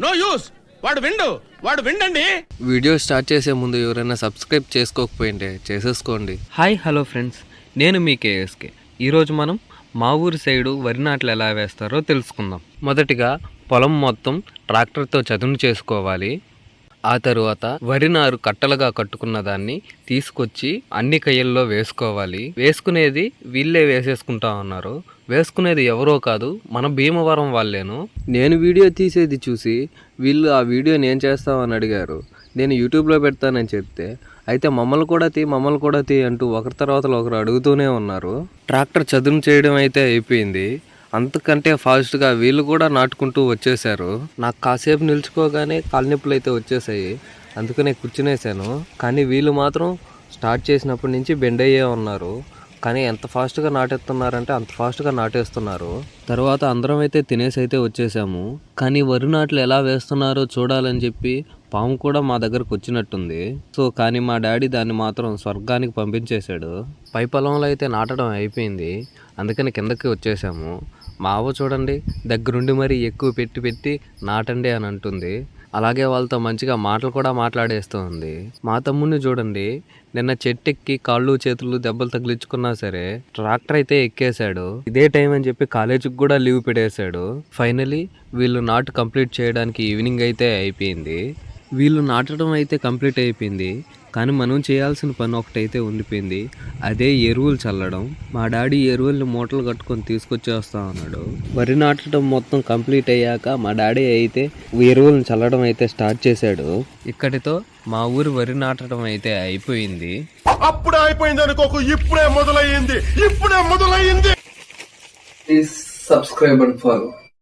No use. వాడు విండండి. Video start చేసే ముందు ఎవరైనా సబ్స్క్రైబ్ చేసుకోకపోయింటే చేసేసుకోండి. హాయ్ హలో ఫ్రెండ్స్, నేను మీ కేఎస్కే. ఈరోజు మనం మా ఊరి సైడు వరి నాట్లు ఎలా వేస్తారో తెలుసుకుందాం. మొదటిగా పొలం మొత్తం ట్రాక్టర్తో చదును చేసుకోవాలి. ఆ తరువాత వరి నారు కట్టలుగా కట్టుకున్న దాన్ని తీసుకొచ్చి అన్ని కయ్యల్లో వేసుకోవాలి. వేసుకునేది వీళ్ళే వేసేసుకుంటా ఉన్నారు. వేసుకునేది ఎవరో కాదు, మన భీమవరం వాళ్ళేను. నేను వీడియో తీసేది చూసి వీళ్ళు ఆ వీడియో నేను చేస్తామని అడిగారు. నేను యూట్యూబ్లో పెడతానని చెప్తే అయితే మమ్మల్ని కూడా తీ అంటూ ఒకరి తర్వాత ఒకరు అడుగుతూనే ఉన్నారు. ట్రాక్టర్ చదును చేయడం అయితే అయిపోయింది. అంతకంటే ఫాస్ట్గా వీళ్ళు కూడా నాటుకుంటూ వచ్చేసారు. నాకు కాసేపు నిల్చుకోగానే కాలు నొప్పులు అయితే వచ్చేసాయి. అందుకనే కూర్చునేసాను. కానీ వీళ్ళు మాత్రం స్టార్ట్ చేసినప్పటి నుంచి బెండ్ అయ్యే ఉన్నారు. కానీ ఎంత ఫాస్ట్గా నాటేస్తున్నారంటే అంత ఫాస్ట్గా నాటేస్తున్నారు. తర్వాత అందరం అయితే తినేసి అయితే వచ్చేసాము. కానీ వరి నాట్లు ఎలా వేస్తున్నారో చూడాలని చెప్పి పాము కూడా మా దగ్గరకు వచ్చినట్టుంది. కానీ మా డాడీ దాన్ని మాత్రం స్వర్గానికి పంపించేశాడు. పై పొలంలో అయితే నాటడం అయిపోయింది. అందుకని కిందకి వచ్చేసాము. మా అవ్వ చూడండి దగ్గరుండి మరీ ఎక్కువ పెట్టి నాటండి అని అంటుంది. అలాగే వాళ్ళతో మంచిగా మాటలు కూడా మాట్లాడేస్తుంది. మా తమ్ముడిని చూడండి, నిన్న చెట్టెక్కి కాళ్ళు చేతులు దెబ్బలు తగిలించుకున్నా సరే ట్రాక్టర్ అయితే ఎక్కేశాడు. ఇదే టైం అని చెప్పి కాలేజీకి కూడా లీవ్ పెట్టేశాడు. ఫైనలీ వీళ్ళు నాటు కంప్లీట్ చేయడానికి ఈవినింగ్ అయితే అయిపోయింది. వీళ్ళు నాటడం అయితే కంప్లీట్ అయిపోయింది. కానీ మనం చేయాల్సిన పని ఒకటైతే ఉండిపోయింది. అదే ఎరువులు చల్లడం. మా డాడీ ఎరువుల్ని మూటలు కట్టుకొని తీసుకొచ్చేస్తా ఉన్నాడు. వరి నాటడం మొత్తం కంప్లీట్ అయ్యాక మా డాడీ అయితే ఎరువులను చల్లడం అయితే స్టార్ట్ చేశాడు. ఇక్కడితో మా ఊరి వరి నాటడం అయితే అయిపోయింది. అప్పుడే అయిపోయింది అనుకోకు, ఇప్పుడే మొదలయ్యింది. Please subscribe and follow.